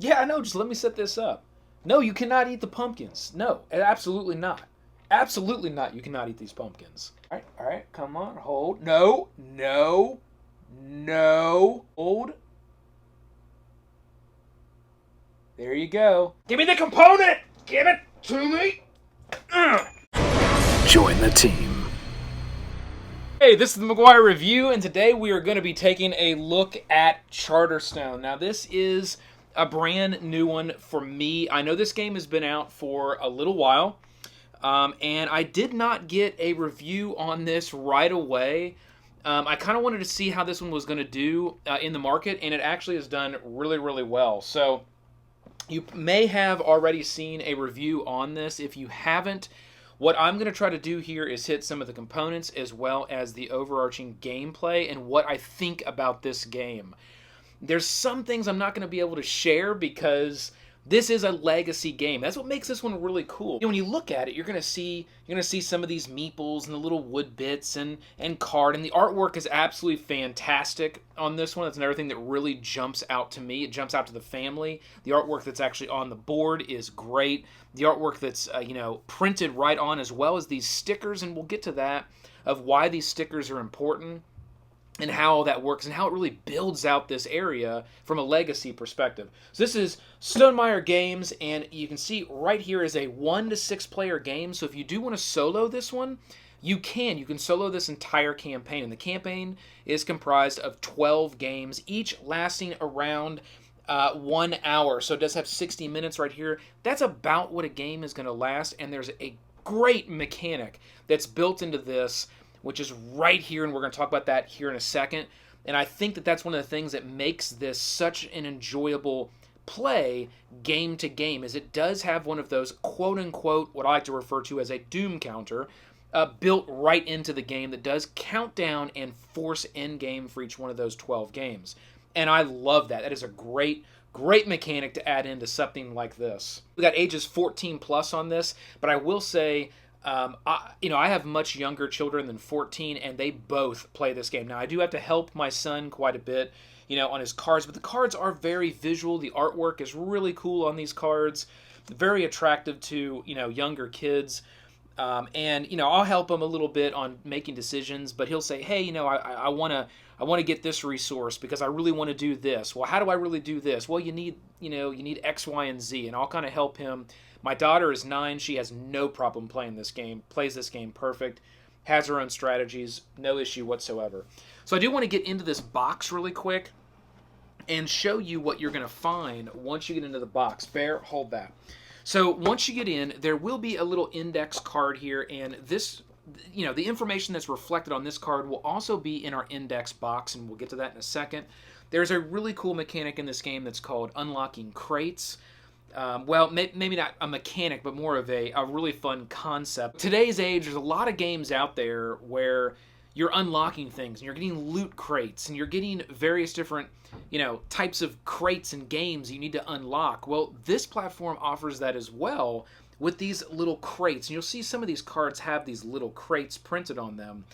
Yeah, I know. Just let me set this up. No, you cannot eat the pumpkins. No, absolutely not. Absolutely not. You cannot eat these pumpkins. All right. Come on, hold. No, no, no. Hold. There you go. Give me the component. Give it to me. Join the team. Hey, this is the McGuire Review, and today we are going to be taking a look at Charterstone. Now, this is a brand new one for me. I know this game has been out for a little while, and I did not get a review on this right away. I kind of wanted to see how this one was going to do in the market, and it actually has done really, really well. So, you may have already seen a review on this. If you haven't, what I'm going to try to do here is hit some of the components as well as the overarching gameplay and what I think about this game. There's some things I'm not going to be able to share because this is a legacy game. That's what makes this one really cool. When you look at it, you're going to see some of these meeples and the little wood bits and card, and the artwork is absolutely fantastic on this one. That's another thing that really jumps out to me. It jumps out to the family. The artwork that's actually on the board is great. The artwork that's printed right on, as well as these stickers, and we'll get to that of why these stickers are important and how all that works and how it really builds out this area from a legacy perspective. So this is StoneMaier Games, and you can see right here is a 1 to 6 player game. So if you do want to solo this one, you can. You can solo this entire campaign. And the campaign is comprised of 12 games, each lasting around 1 hour. So it does have 60 minutes right here. That's about what a game is going to last, and there's a great mechanic that's built into this, which is right here, and we're going to talk about that here in a second. And I think that that's one of the things that makes this such an enjoyable play game to game, is it does have one of those quote-unquote, what I like to refer to as a doom counter, built right into the game that does count down and force end game for each one of those 12 games. And I love that. That is a great mechanic to add into something like this. We got ages 14 plus on this, but I will say, I have much younger children than 14, and they both play this game. Now, I do have to help my son quite a bit, on his cards, but the cards are very visual. The artwork is really cool on these cards, very attractive to, younger kids. And I'll help him a little bit on making decisions, but he'll say, hey, I want to get this resource because I really want to do this. Well, how do I really do this? Well, you need X, Y, and Z, and I'll kind of help him. My daughter is 9. She has no problem playing this game, plays this game perfect, has her own strategies, no issue whatsoever. So I do want to get into this box really quick and show you what you're going to find once you get into the box. Bear, hold that. So once you get in, there will be a little index card here, and this, the information that's reflected on this card will also be in our index box, and we'll get to that in a second. There's a really cool mechanic in this game that's called unlocking crates. Maybe not a mechanic, but more of a really fun concept. Today's age, there's a lot of games out there where you're unlocking things, and you're getting loot crates, and you're getting various different, types of crates and games you need to unlock. Well, this platform offers that as well with these little crates. And you'll see some of these cards have these little crates printed on them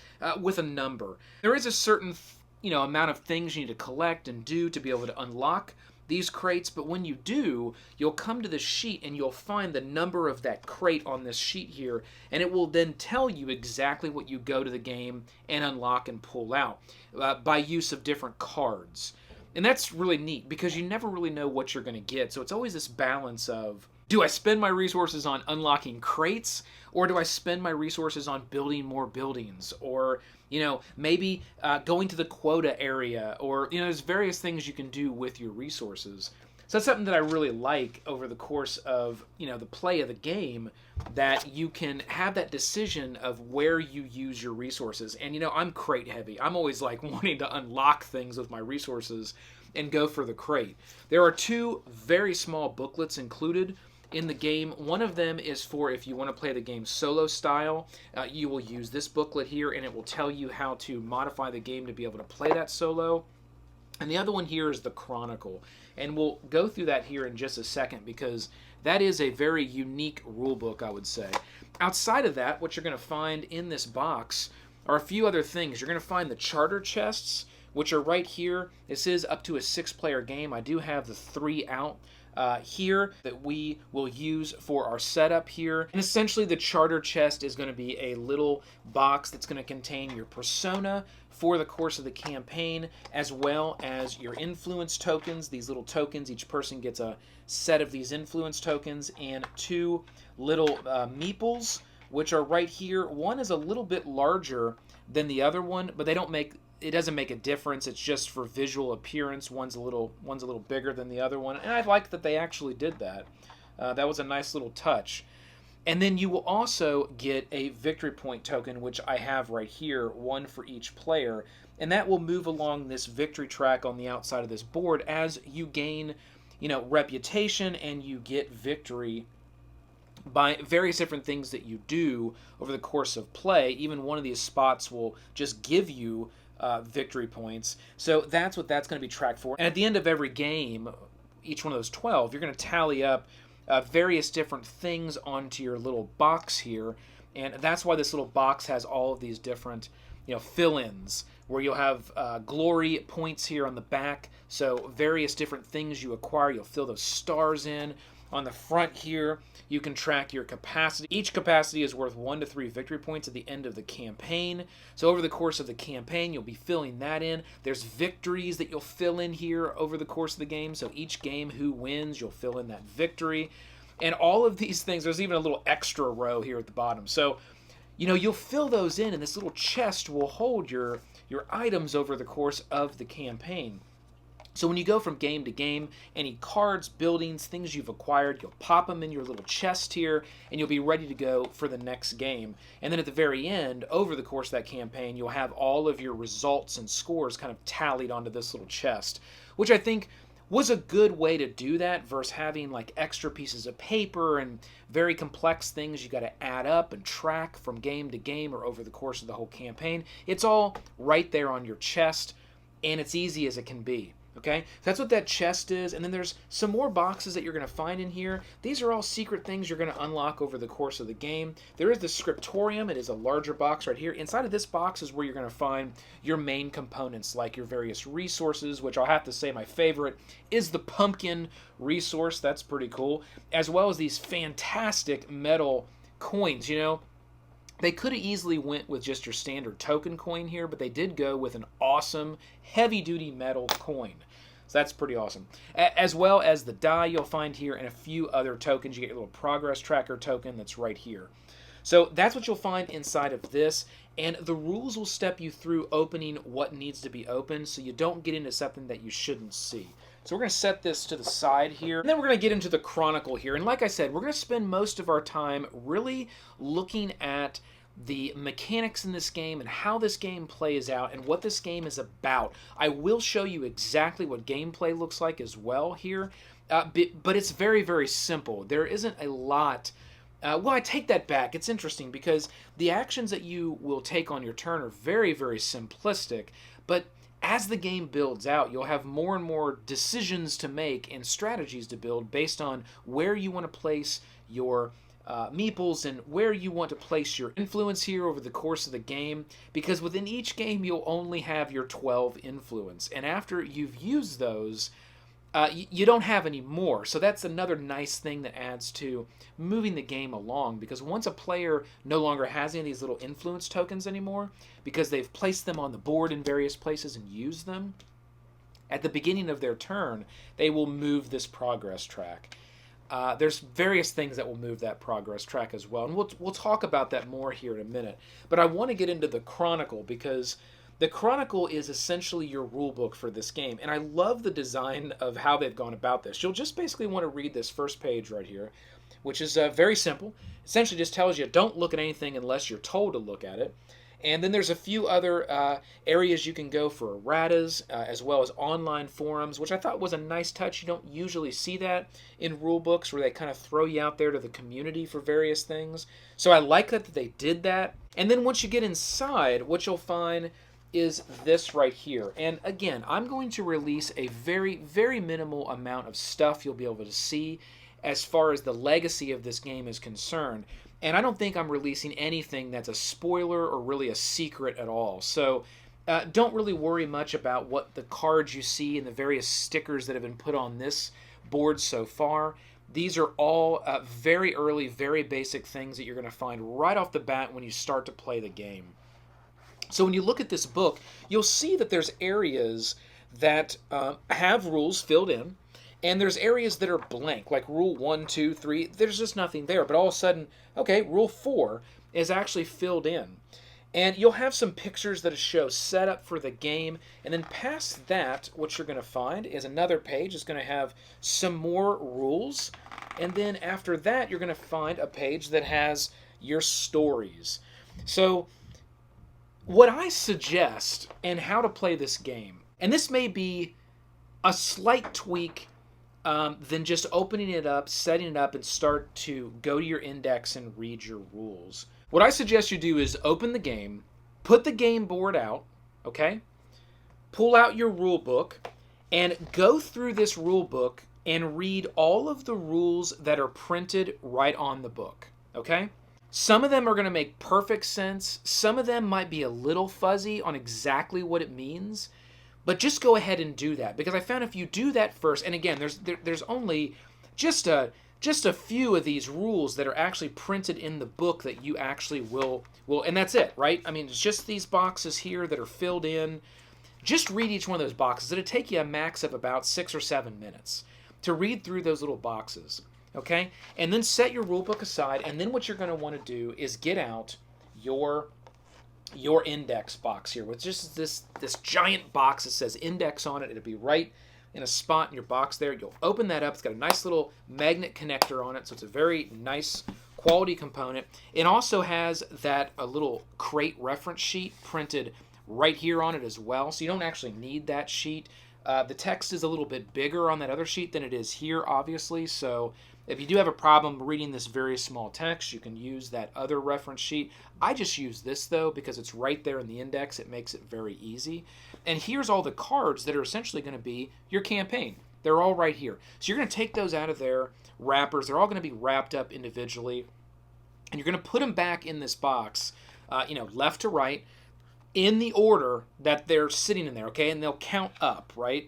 with a number. There is a certain, amount of things you need to collect and do to be able to unlock these crates, but when you do, you'll come to this sheet and you'll find the number of that crate on this sheet here, and it will then tell you exactly what you go to the game and unlock and pull out by use of different cards. And that's really neat because you never really know what you're going to get, so it's always this balance of, do I spend my resources on unlocking crates, or do I spend my resources on building more buildings, or maybe going to the quota area, or there's various things you can do with your resources. So that's something that I really like over the course of the play of the game, that you can have that decision of where you use your resources. And I'm crate heavy. I'm always like wanting to unlock things with my resources and go for the crate. There are 2 very small booklets included in the game. One of them is for if you want to play the game solo style. You will use this booklet here, and it will tell you how to modify the game to be able to play that solo. And the other one here is the Chronicle. And we'll go through that here in just a second because that is a very unique rule book, I would say. Outside of that, what you're going to find in this box are a few other things. You're going to find the charter chests, which are right here. This is up to a 6-player game. I do have the 3 out here that we will use for our setup here. And essentially the charter chest is going to be a little box that's going to contain your persona for the course of the campaign, as well as your influence tokens. These little tokens, each person gets a set of these influence tokens, and 2 little meeples, which are right here. One is a little bit larger than the other one, but it doesn't make a difference. It's just for visual appearance. One's a little bigger than the other one, and I like that they actually did that. That was a nice little touch. And then you will also get a victory point token, which I have right here, 1 for each player, and that will move along this victory track on the outside of this board as you gain, reputation and you get victory by various different things that you do over the course of play. Even one of these spots will just give you victory points. So that's what that's going to be tracked for. And at the end of every game, each one of those 12, you're going to tally up various different things onto your little box here. And that's why this little box has all of these different fill-ins, where you'll have glory points here on the back. So various different things you acquire, you'll fill those stars in. On the front here, you can track your capacity. Each capacity is worth 1 to 3 victory points at the end of the campaign. So over the course of the campaign, you'll be filling that in. There's victories that you'll fill in here over the course of the game. So each game, who wins, you'll fill in that victory. And all of these things, there's even a little extra row here at the bottom. So, you'll fill those in, and this little chest will hold your items over the course of the campaign. So when you go from game to game, any cards, buildings, things you've acquired, you'll pop them in your little chest here, and you'll be ready to go for the next game. And then at the very end, over the course of that campaign, you'll have all of your results and scores kind of tallied onto this little chest, which I think was a good way to do that versus having like extra pieces of paper and very complex things you got to add up and track from game to game or over the course of the whole campaign. It's all right there on your chest, and it's easy as it can be. Okay, so that's what that chest is, and then there's some more boxes that you're going to find in here. These are all secret things you're going to unlock over the course of the game. There is the Scriptorium. It is a larger box right here. Inside of this box is where you're going to find your main components, like your various resources, which I'll have to say my favorite is the pumpkin resource. That's pretty cool, as well as these fantastic metal coins. They could have easily went with just your standard token coin here, but they did go with an awesome heavy-duty metal coin. So that's pretty awesome. As well as the die you'll find here and a few other tokens. You get your little progress tracker token that's right here. So that's what you'll find inside of this, and the rules will step you through opening what needs to be opened so you don't get into something that you shouldn't see. So we're going to set this to the side here, and then we're going to get into the Chronicle here. And like I said, we're going to spend most of our time really looking at the mechanics in this game and how this game plays out and what this game is about. I will show you exactly what gameplay looks like as well here, but it's very, very simple. There isn't a lot. Well, I take that back. It's interesting because the actions that you will take on your turn are very, very simplistic, but as the game builds out, you'll have more and more decisions to make and strategies to build based on where you want to place your meeples and where you want to place your influence here over the course of the game, because within each game you'll only have your 12 influence, and after you've used those, you don't have any more. So that's another nice thing that adds to moving the game along, because once a player no longer has any of these little influence tokens anymore, because they've placed them on the board in various places and used them, at the beginning of their turn, they will move this progress track. There's various things that will move that progress track as well, and we'll talk about that more here in a minute. But I want to get into the Chronicle, because the Chronicle is essentially your rulebook for this game, and I love the design of how they've gone about this. You'll just basically want to read this first page right here, which is very simple. Essentially just tells you don't look at anything unless you're told to look at it. And then there's a few other areas you can go for erratas, as well as online forums, which I thought was a nice touch. You don't usually see that in rule books, where they kind of throw you out there to the community for various things. So I like that they did that. And then once you get inside, what you'll find is this right here. And again, I'm going to release a very, very minimal amount of stuff you'll be able to see as far as the legacy of this game is concerned. And I don't think I'm releasing anything that's a spoiler or really a secret at all. So don't really worry much about what the cards you see and the various stickers that have been put on this boards so far. These are all very early, very basic things that you're going to find right off the bat when you start to play the game. So when you look at this book, you'll see that there's areas that have rules filled in, and there's areas that are blank, like rule 1, 2, 3. There's just nothing there. But all of a sudden, okay, rule 4 is actually filled in. And you'll have some pictures that show setup for the game. And then past that, what you're going to find is another page is going to have some more rules. And then after that, you're going to find a page that has your stories. So what I suggest and how to play this game, and this may be a slight tweak than just opening it up, setting it up, and start to go to your index and read your rules. What I suggest you do is open the game, put the game board out, okay? Pull out your rule book, and go through this rule book and read all of the rules that are printed right on the book, okay? Some of them are going to make perfect sense. Some of them might be a little fuzzy on exactly what it means. But just go ahead and do that, because I found if you do that first, and again, there's only just a few of these rules that are actually printed in the book that you actually will, and that's it, right? I mean, it's just these boxes here that are filled in. Just read each one of those boxes. It'll take you a max of about 6 or 7 minutes to read through those little boxes, okay? And then set your rule book aside, and then what you're going to want to do is get out your index box here, with just this giant box that says index on it. It'll be right in a spot in your box there. You'll open that up. It's got a nice little magnet connector on it, so it's a very nice quality component. It also has a little crate reference sheet printed right here on it as well, so you don't actually need that sheet. The text is a little bit bigger on that other sheet than it is here, obviously, so if you do have a problem reading this very small text, you can use that other reference sheet. I just use this, though, because it's right there in the index. It makes it very easy. And here's all the cards that are essentially going to be your campaign. They're all right here. So you're going to take those out of their wrappers. They're all going to be wrapped up individually. And you're going to put them back in this box, left to right, in the order that they're sitting in there, okay? And they'll count up, right?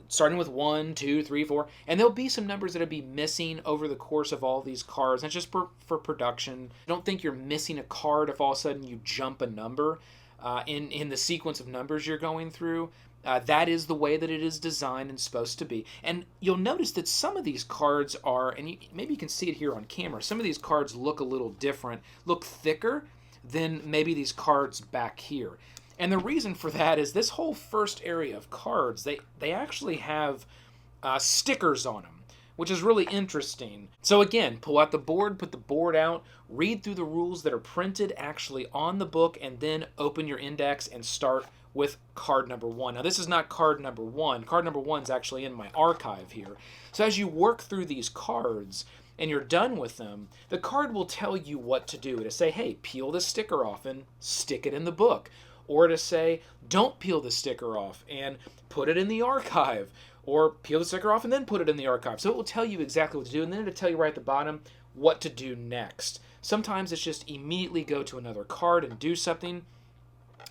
Starting with 1, 2, 3, 4. And there'll be some numbers that'll be missing over the course of all these cards. That's just for production. Don't think you're missing a card if all of a sudden you jump a number in the sequence of numbers you're going through. That is the way that it is designed and supposed to be. And you'll notice that some of these cards are, and maybe you can see it here on camera, some of these cards look a little different, look thicker than maybe these cards back here. And the reason for that is this whole first area of cards, they actually have stickers on them, which is really interesting. So again, pull out the board, put the board out, read through the rules that are printed actually on the book, and then open your index and start with card number 1. Now this is not card number 1. Card number 1 is actually in my archive here. So as you work through these cards, and you're done with them, the card will tell you what to do. To say, hey, peel the sticker off and stick it in the book. Or to say, don't peel the sticker off and put it in the archive. Or peel the sticker off and then put it in the archive. So it will tell you exactly what to do, and then it'll tell you right at the bottom what to do next. Sometimes it's just immediately go to another card and do something.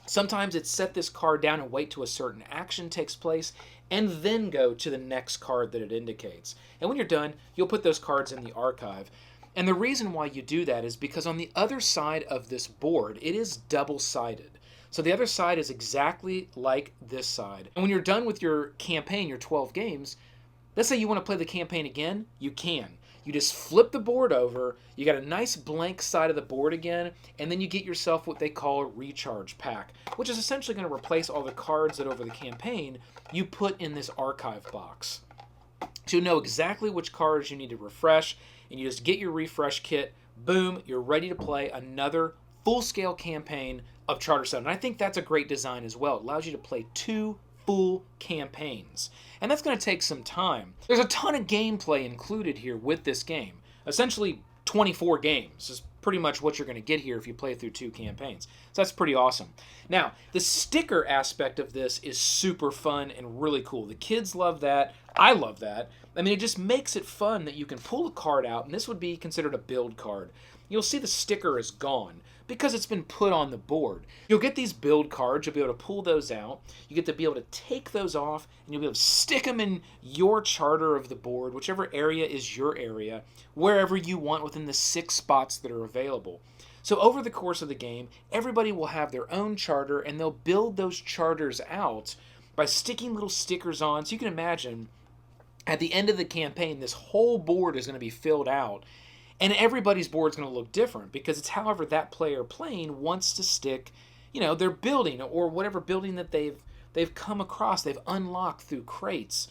Sometimes it's set this card down and wait till a certain action takes place, and then go to the next card that it indicates. And when you're done, you'll put those cards in the archive. And the reason why you do that is because on the other side of this board, it is double-sided. So the other side is exactly like this side. And when you're done with your campaign, your 12 games, let's say you want to play the campaign again, you can. You just flip the board over, you got a nice blank side of the board again, and then you get yourself what they call a recharge pack, which is essentially going to replace all the cards that over the campaign you put in this archive box. So you know exactly which cards you need to refresh, and you just get your refresh kit, boom, you're ready to play another full-scale campaign of Charterstone. And I think that's a great design as well. It allows you to play 2 full campaigns. And that's going to take some time. There's a ton of gameplay included here with this game. Essentially 24 games is pretty much what you're going to get here if you play through 2 campaigns. So that's pretty awesome. Now, the sticker aspect of this is super fun and really cool. The kids love that. I love that. I mean, it just makes it fun that you can pull a card out, and this would be considered a build card. You'll see the sticker is gone because it's been put on the board. You'll get these build cards, you'll be able to pull those out, you get to be able to take those off, and you'll be able to stick them in your charter of the board, whichever area is your area, wherever you want within the 6 spots that are available. So over the course of the game, everybody will have their own charter, and they'll build those charters out by sticking little stickers on. So you can imagine, at the end of the campaign, this whole board is going to be filled out, and everybody's board is going to look different because it's however that player playing wants to stick, their building or whatever building that they've come across, they've unlocked through crates.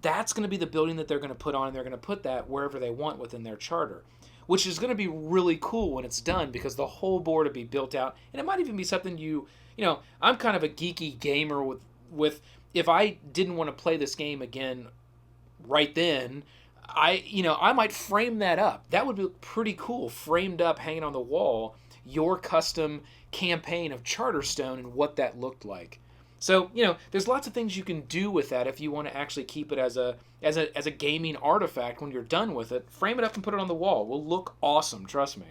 That's going to be the building that they're going to put on, and they're going to put that wherever they want within their charter, which is going to be really cool when it's done because the whole board will be built out, and it might even be something I'm kind of a geeky gamer with if I didn't want to play this game again right then, I might frame that up. That would be pretty cool, framed up, hanging on the wall, your custom campaign of Charterstone and what that looked like. So, there's lots of things you can do with that if you want to actually keep it as a gaming artifact when you're done with it. Frame it up and put it on the wall. It will look awesome, trust me.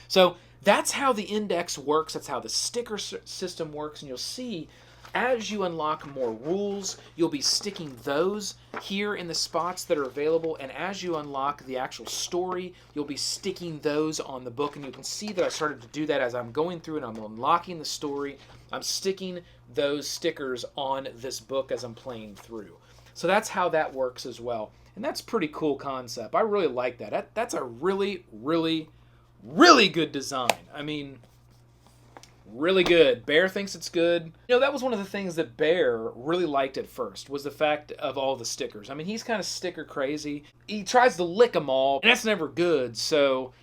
So, that's how the index works. That's how the sticker system works. And you'll see, as you unlock more rules, you'll be sticking those here in the spots that are available. And as you unlock the actual story, you'll be sticking those on the book. And you can see that I started to do that as I'm going through and I'm unlocking the story. I'm sticking those stickers on this book as I'm playing through. So that's how that works as well. And that's a pretty cool concept. I really like that. That's a really, really, really good design. I mean, really good. Bear thinks it's good. That was one of the things that Bear really liked at first, was the fact of all the stickers. I mean, he's kind of sticker crazy. He tries to lick them all, and that's never good. So,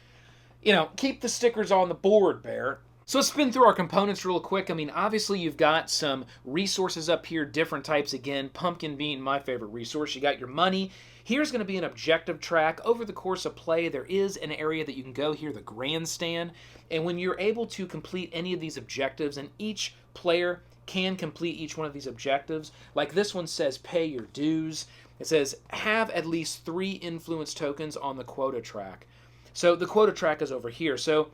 keep the stickers on the board, Bear. So let's spin through our components real quick. I mean, obviously you've got some resources up here, different types again. Pumpkin being my favorite resource. You got your money. Here's going to be an objective track. Over the course of play, there is an area that you can go here, the grandstand. And when you're able to complete any of these objectives, and each player can complete each one of these objectives, like this one says pay your dues. It says have at least 3 influence tokens on the quota track. So the quota track is over here. So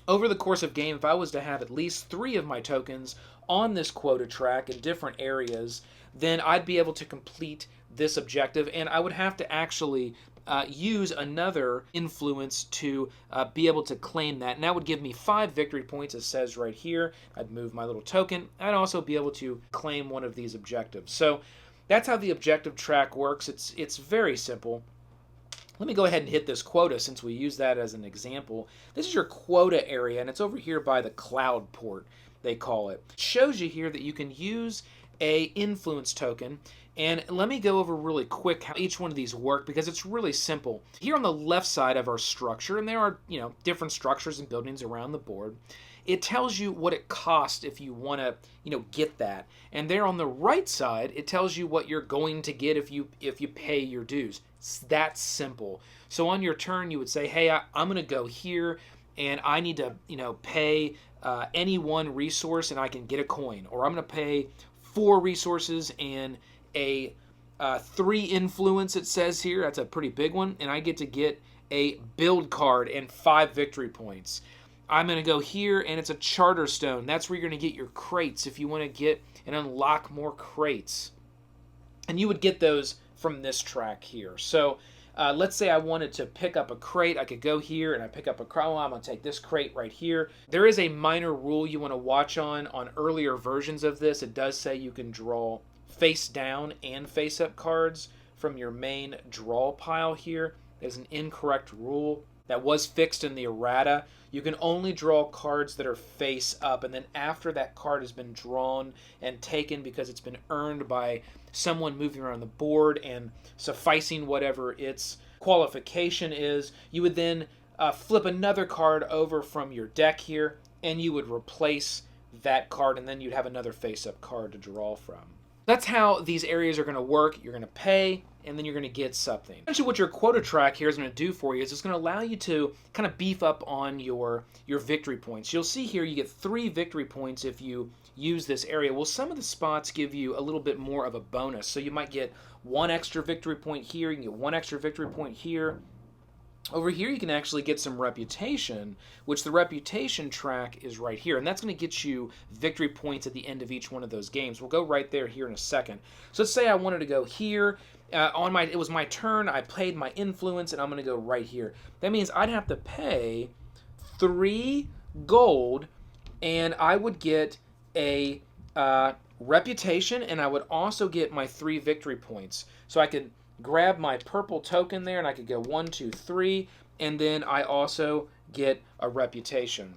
over the course of game, if I was to have at least 3 of my tokens on this quota track in different areas, then I'd be able to complete this objective, and I would have to actually use another influence to be able to claim that, and that would give me 5 victory points, as says right here. I'd move my little token. I'd also be able to claim one of these objectives. So that's how the objective track works. It's very simple. Let me go ahead and hit this quota since we use that as an example. This is your quota area, and it's over here by the cloud port, they call it. It shows you here that you can use a influence token, and let me go over really quick how each one of these work because it's really simple. Here on the left side of our structure, and there are different structures and buildings around the board, it tells you what it costs if you want to get that. And there on the right side, it tells you what you're going to get if you pay your dues. It's that simple. So on your turn, you would say, hey, I'm going to go here and I need to pay any one resource and I can get a coin. Or I'm going to pay 4 resources and a 3 influence, it says here. That's a pretty big one. And I get to get a build card and 5 victory points. I'm going to go here, and it's a Charterstone. That's where you're going to get your crates if you want to get and unlock more crates. And you would get those from this track here. So let's say I wanted to pick up a crate. I could go here, and I pick up a crate. Well, I'm going to take this crate right here. There is a minor rule you want to watch on earlier versions of this. It does say you can draw face down and face up cards from your main draw pile here. There's an incorrect rule that was fixed in the errata. You can only draw cards that are face up, and then after that card has been drawn and taken because it's been earned by someone moving around the board and sufficing whatever its qualification is, you would then flip another card over from your deck here, and you would replace that card, and then you'd have another face-up card to draw from. That's how these areas are going to work. You're going to pay, and then you're going to get something. Essentially what your quota track here is going to do for you is it's going to allow you to kind of beef up on your victory points. You'll see here you get 3 victory points if you use this area. Well, some of the spots give you a little bit more of a bonus. So you might get 1 extra victory point here, you can get 1 extra victory point here. Over here, you can actually get some reputation, which the reputation track is right here. And that's going to get you victory points at the end of each one of those games. We'll go right there here in a second. So let's say I wanted to go here. It was my turn. I played my influence, and I'm going to go right here. That means I'd have to pay 3 gold, and I would get a reputation, and I would also get my 3 victory points. So I could grab my purple token there, and I could go 1, 2, 3, and then I also get a reputation.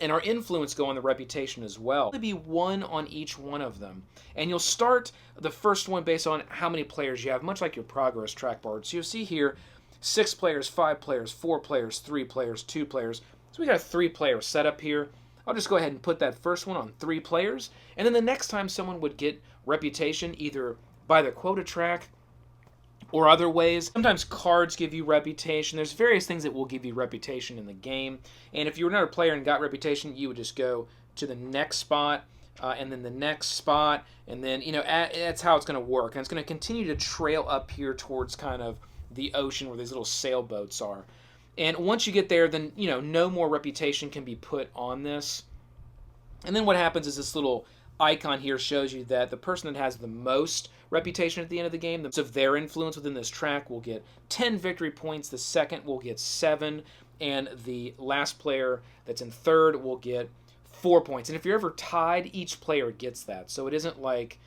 And our influence go on the reputation as well. It'll be 1 on each one of them. And you'll start the first one based on how many players you have, much like your progress track bar. So you'll see here 6 players, 5 players, 4 players, 3 players, 2 players. So we got a 3-player setup here. I'll just go ahead and put that first one on 3 players. And then the next time someone would get reputation, either by the quota track or other ways. Sometimes cards give you reputation. There's various things that will give you reputation in the game. And if you were another player and got reputation, you would just go to the next spot, and then the next spot, and then, that's how it's going to work. And it's going to continue to trail up here towards kind of the ocean where these little sailboats are. And once you get there, then, no more reputation can be put on this. And then what happens is this little icon here shows you that the person that has the most reputation at the end of the game, of their influence within this track, will get 10 victory points. The second will get 7, and the last player that's in third will get 4 points. And if you're ever tied, each player gets that. So it isn't like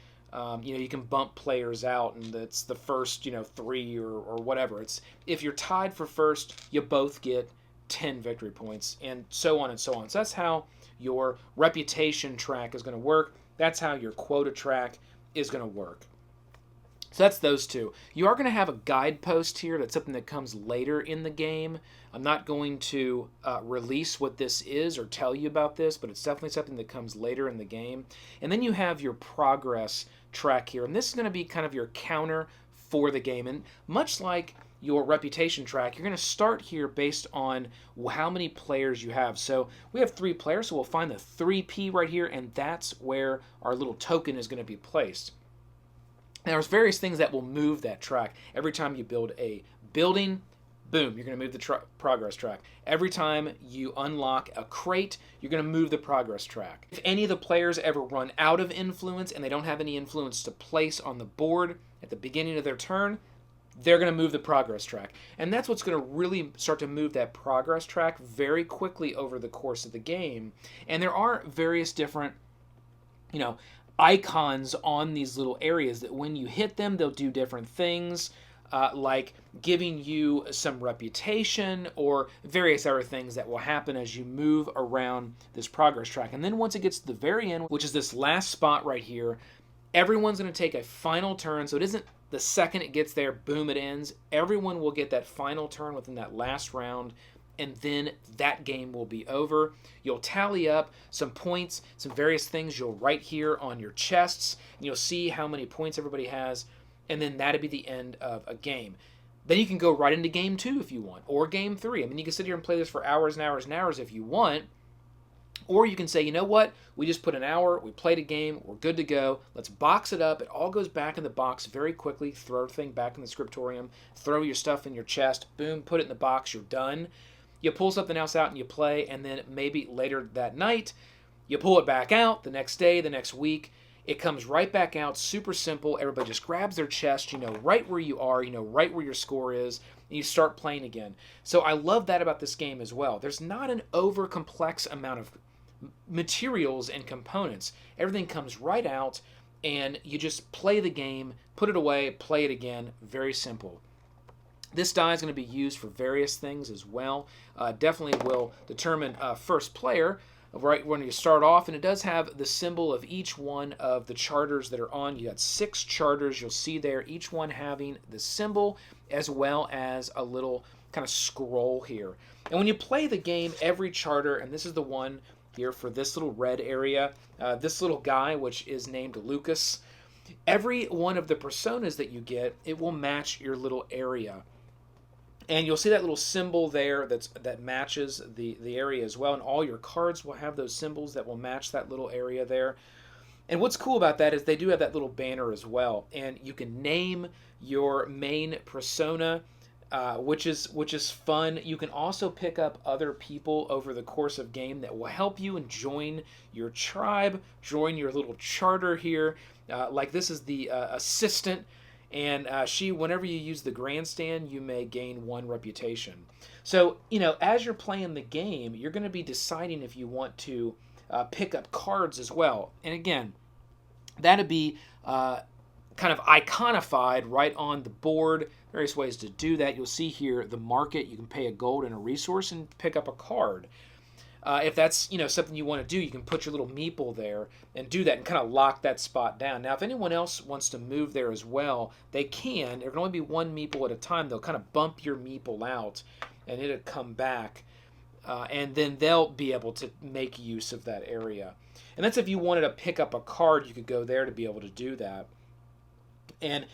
you can bump players out and it's the first 3 or whatever. It's if you're tied for first, you both get 10 victory points, and so on and so on. So that's how your reputation track is going to work. That's how your quota track is going to work. So that's those two. You are going to have a guidepost here. That's something that comes later in the game. I'm not going to release what this is or tell you about this, but it's definitely something that comes later in the game. And then you have your progress track here. And this is going to be kind of your counter for the game. And much like your reputation track, you're going to start here based on how many players you have. So we have 3 players, so we'll find the 3P right here, and that's where our little token is going to be placed. Now, there's various things that will move that track. Every time you build a building, boom, you're going to move the progress track. Every time you unlock a crate, you're going to move the progress track. If any of the players ever run out of influence and they don't have any influence to place on the board at the beginning of their turn, they're going to move the progress track. And that's what's going to really start to move that progress track very quickly over the course of the game. And there are various different, icons on these little areas that when you hit them, they'll do different things, like giving you some reputation or various other things that will happen as you move around this progress track. And then once it gets to the very end, which is this last spot right here, everyone's going to take a final turn. So it isn't the second it gets there, boom, it ends. Everyone will get that final turn within that last round, and then that game will be over. You'll tally up some points, some various things you'll write here on your chests, and you'll see how many points everybody has, and then that'll be the end of a game. Then you can go right into game 2 if you want, or game 3. I mean, you can sit here and play this for hours and hours and hours if you want, or you can say, you know what, we just put an hour, we played a game, we're good to go, let's box it up, it all goes back in the box very quickly, throw everything back in the Scriptorium, throw your stuff in your chest, boom, put it in the box, you're done. You pull something else out and you play, and then maybe later that night, you pull it back out, the next day, the next week, it comes right back out, super simple, everybody just grabs their chest, you know right where you are, you know right where your score is, and you start playing again. So I love that about this game as well. There's not an over-complex amount of materials and components. Everything comes right out, and you just play the game, put it away, play it again, very simple. This die is going to be used for various things as well. Definitely will determine first player right when you start off, and it does have the symbol of each one of the charters that are on. You got 6 charters you'll see there, each one having the symbol as well as a little kind of scroll here. And when you play the game, every charter, and this is the one here for this little red area, this little guy, which is named Lucas, every one of the personas that you get, it will match your little area. And you'll see that little symbol there that matches the area as well. And all your cards will have those symbols that will match that little area there. And what's cool about that is they do have that little banner as well. And you can name your main persona which is fun. You can also pick up other people over the course of game that will help you and join your tribe, join your little charter here. Like this is the assistant, and whenever you use the grandstand, you may gain 1 reputation. So, as you're playing the game, you're going to be deciding if you want to pick up cards as well. And again, that'd be kind of iconified right on the board. Various ways to do that. You'll see here the market. You can pay a gold and a resource and pick up a card. If that's something you want to do, you can put your little meeple there and do that and kind of lock that spot down. Now, if anyone else wants to move there as well, they can. There can only be 1 meeple at a time. They'll kind of bump your meeple out, and it'll come back, and then they'll be able to make use of that area. And that's if you wanted to pick up a card, you could go there to be able to do that. And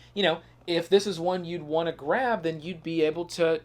if this is one you'd want to grab, then you'd be able to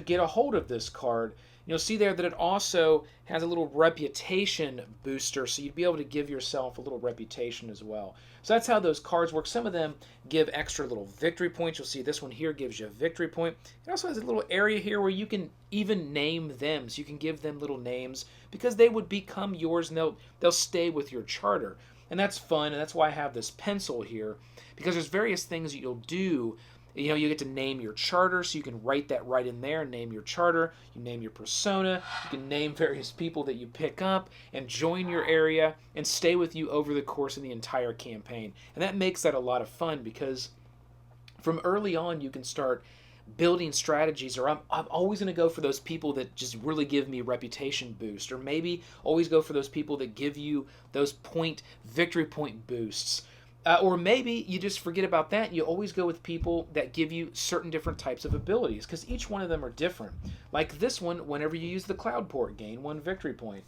get a hold of this card. You'll see there that it also has a little reputation booster, so you'd be able to give yourself a little reputation as well. So that's how those cards work. Some of them give extra little victory points. You'll see this one here gives you a victory point. It also has a little area here where you can even name them. So you can give them little names because they would become yours, and they'll stay with your charter. And that's fun, and that's why I have this pencil here, because there's various things that you'll do. You get to name your charter, so you can write that right in there, name your charter, you name your persona, you can name various people that you pick up and join your area and stay with you over the course of the entire campaign. And that makes that a lot of fun because from early on you can start building strategies, or I'm always going to go for those people that just really give me reputation boost, or maybe always go for those people that give you those victory point boosts. Or maybe you just forget about that. You always go with people that give you certain different types of abilities because each one of them are different. Like this one, whenever you use the cloud port, gain 1 victory point.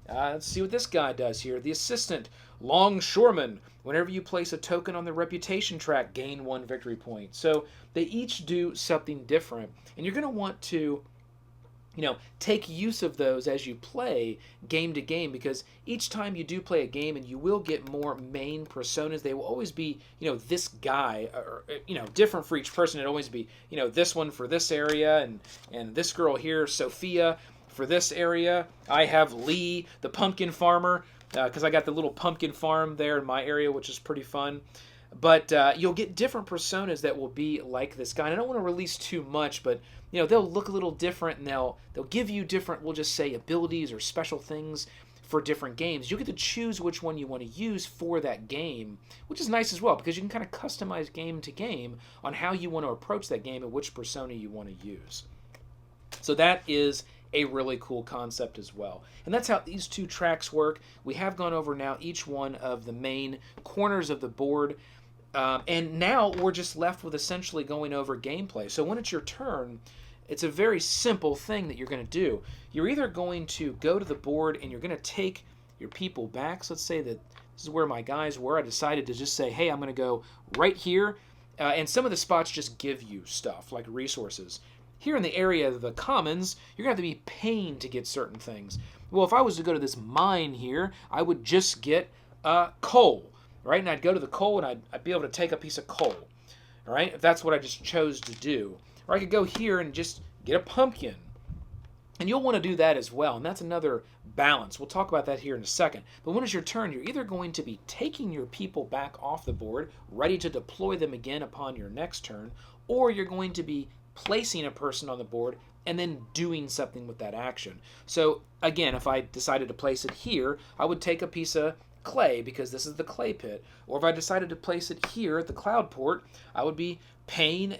Let's see what this guy does here. The assistant, longshoreman. Whenever you place a token on the reputation track, gain 1 victory point. So they each do something different. And you're going to want to take use of those as you play game to game, because each time you do play a game and you will get more main personas, they will always be, this guy, or, different for each person. It'll always be, this one for this area, and this girl here, Sophia, for this area. I have Lee, the pumpkin farmer, because I got the little pumpkin farm there in my area, which is pretty fun. But you'll get different personas that will be like this guy. And I don't want to release too much, but they'll look a little different, and they'll give you different, we'll just say, abilities or special things for different games. You get to choose which one you want to use for that game, which is nice as well, because you can kind of customize game to game on how you want to approach that game and which persona you want to use. So that is a really cool concept as well. And that's how these 2 tracks work. We have gone over now each one of the main corners of the board. And now we're just left with essentially going over gameplay. So when it's your turn, it's a very simple thing that you're going to do. You're either going to go to the board and you're going to take your people back. So let's say that this is where my guys were. I decided to just say, hey, I'm going to go right here. And some of the spots just give you stuff like resources. Here in the area of the commons, you're going to have to be paying to get certain things. Well, if I was to go to this mine here, I would just get coal. Right, and I'd go to the coal, and I'd be able to take a piece of coal, all right, if that's what I just chose to do. Or I could go here and just get a pumpkin, and you'll want to do that as well, and that's another balance. We'll talk about that here in a second. But when it's your turn, you're either going to be taking your people back off the board, ready to deploy them again upon your next turn, or you're going to be placing a person on the board and then doing something with that action. So, again, if I decided to place it here, I would take a piece of clay because this is the clay pit, or if I decided to place it here at the cloud port, I would be paying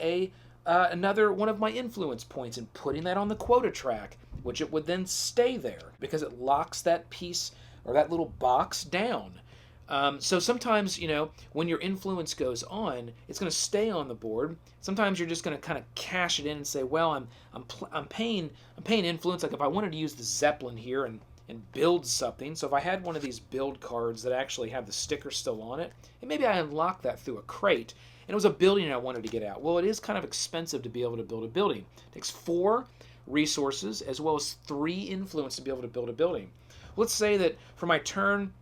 another one of my influence points and putting that on the quota track, which it would then stay there because it locks that piece or that little box down. So sometimes, when your influence goes on, it's going to stay on the board. Sometimes you're just going to kind of cash it in and say, well, I'm paying influence. Like if I wanted to use the Zeppelin here and build something. So if I had one of these build cards that actually have the sticker still on it, and maybe I unlocked that through a crate, and it was a building I wanted to get out. Well, it is kind of expensive to be able to build a building. It takes 4 resources as well as 3 influence to be able to build a building. Let's say that for my turn,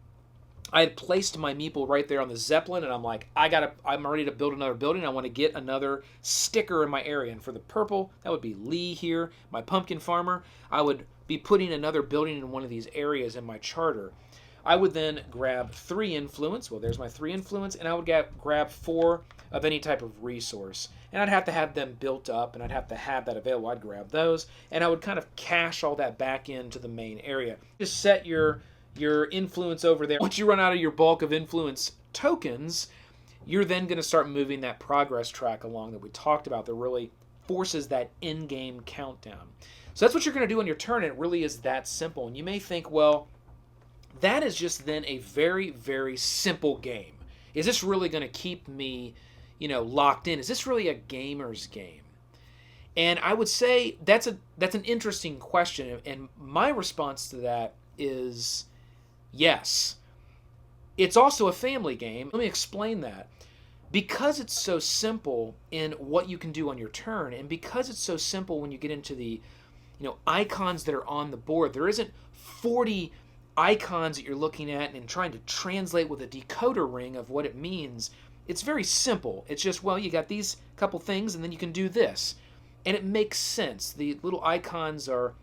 I had placed my meeple right there on the Zeppelin, and I'm like, I'm ready to build another building. I want to get another sticker in my area. And for the purple, that would be Lee here, my pumpkin farmer. I would be putting another building in one of these areas in my charter. I would then grab 3 influence. Well, there's my 3 influence, and I would grab 4 of any type of resource. And I'd have to have them built up, and I'd have to have that available. I'd grab those, and I would kind of cache all that back into the main area. Just set your influence over there. Once you run out of your bulk of influence tokens, you're then going to start moving that progress track along that we talked about that really forces that in-game countdown. So that's what you're going to do on your turn, and it really is that simple. And you may think, well, that is just then a very, very simple game. Is this really going to keep me, locked in? Is this really a gamer's game? And I would say that's an interesting question, and my response to that is yes. It's also a family game. Let me explain that. Because it's so simple in what you can do on your turn, and because it's so simple when you get into the icons that are on the board, there isn't 40 icons that you're looking at and trying to translate with a decoder ring of what it means. It's very simple. It's just, well, you got these couple things and then you can do this. And it makes sense. The little icons are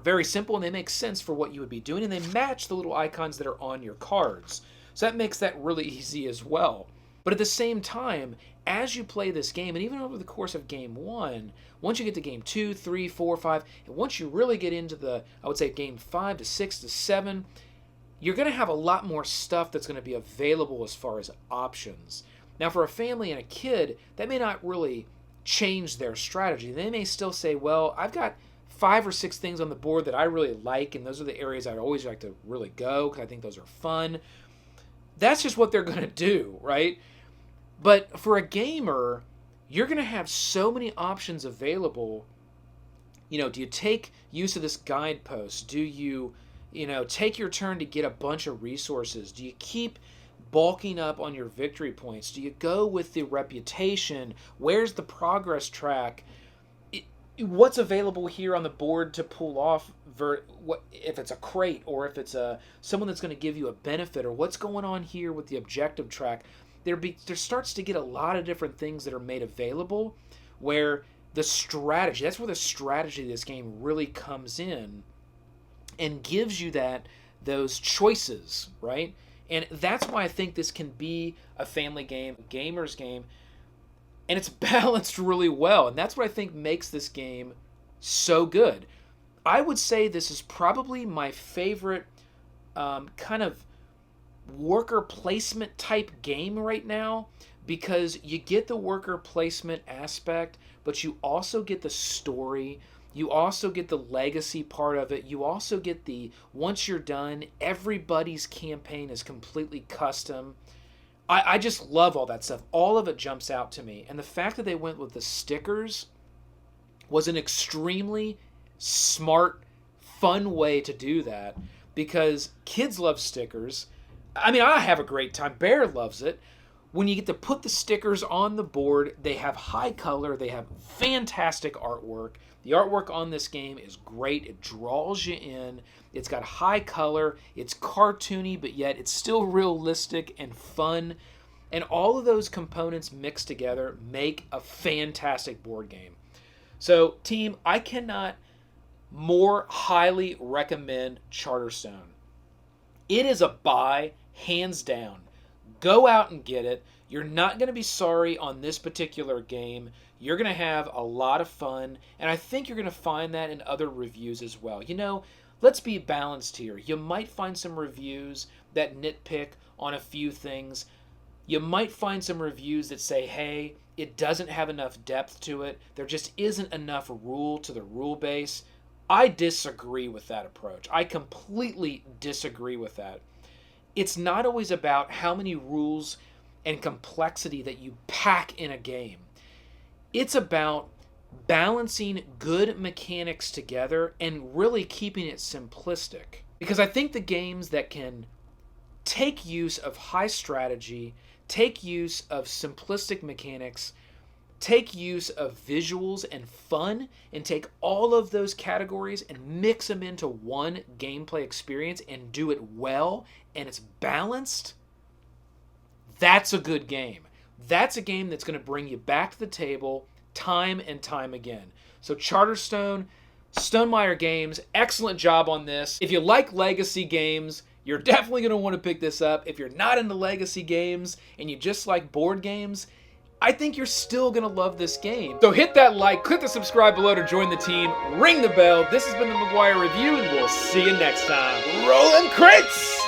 very simple, and they make sense for what you would be doing, and they match the little icons that are on your cards. So that makes that really easy as well. But at the same time, as you play this game, and even over the course of game 1, once you get to game 2, 3, 4, 5, and once you really get into I would say game 5 to 6 to 7, you're going to have a lot more stuff that's going to be available as far as options. Now, for a family and a kid, that may not really change their strategy. They may still say, well, I've got 5 or 6 things on the board that I really like, and those are the areas I'd always like to really go because I think those are fun. That's just what they're going to do, right? But for a gamer, you're going to have so many options available. Do you take use of this guidepost? Do you, take your turn to get a bunch of resources? Do you keep bulking up on your victory points? Do you go with the reputation? Where's the progress track? What's available here on the board to pull off, if it's a crate or if it's someone that's going to give you a benefit, or what's going on here with the objective track? There starts to get a lot of different things that are made available where that's where the strategy of this game really comes in and gives you those choices, right? And that's why I think this can be a family game, a gamer's game, and it's balanced really well. And that's what I think makes this game so good. I would say this is probably my favorite kind of worker placement type game right now, because you get the worker placement aspect, but you also get the story. You also get the legacy part of it. You also get once you're done, everybody's campaign is completely custom. I just love all that stuff. All of it jumps out to me. And the fact that they went with the stickers was an extremely smart, fun way to do that, because kids love stickers. I mean, I have a great time. Bear loves it. When you get to put the stickers on the board, they have high color. They have fantastic artwork. The artwork on this game is great. It draws you in. It's got high color. It's cartoony, but yet it's still realistic and fun. And all of those components mixed together make a fantastic board game. So, team, I cannot more highly recommend Charterstone. It is a buy, hands down. Go out and get it. You're not going to be sorry on this particular game. You're going to have a lot of fun, and I think you're going to find that in other reviews as well. Let's be balanced here. You might find some reviews that nitpick on a few things. You might find some reviews that say, hey, it doesn't have enough depth to it. There just isn't enough rule to the rule base. I disagree with that approach. I completely disagree with that. It's not always about how many rules and complexity that you pack in a game. It's about balancing good mechanics together and really keeping it simplistic. Because I think the games that can take use of high strategy, take use of simplistic mechanics, take use of visuals and fun and take all of those categories and mix them into one gameplay experience and do it well and it's balanced, that's a good game. That's a game that's going to bring you back to the table time and time again. So Charterstone, StoneMaier Games, excellent job on this. If you like legacy games, you're definitely going to want to pick this up. If you're not into legacy games and you just like board games, I think you're still going to love this game. So hit that like, click the subscribe below to join the team, ring the bell. This has been the McGuire Review, and we'll see you next time. Rolling crates!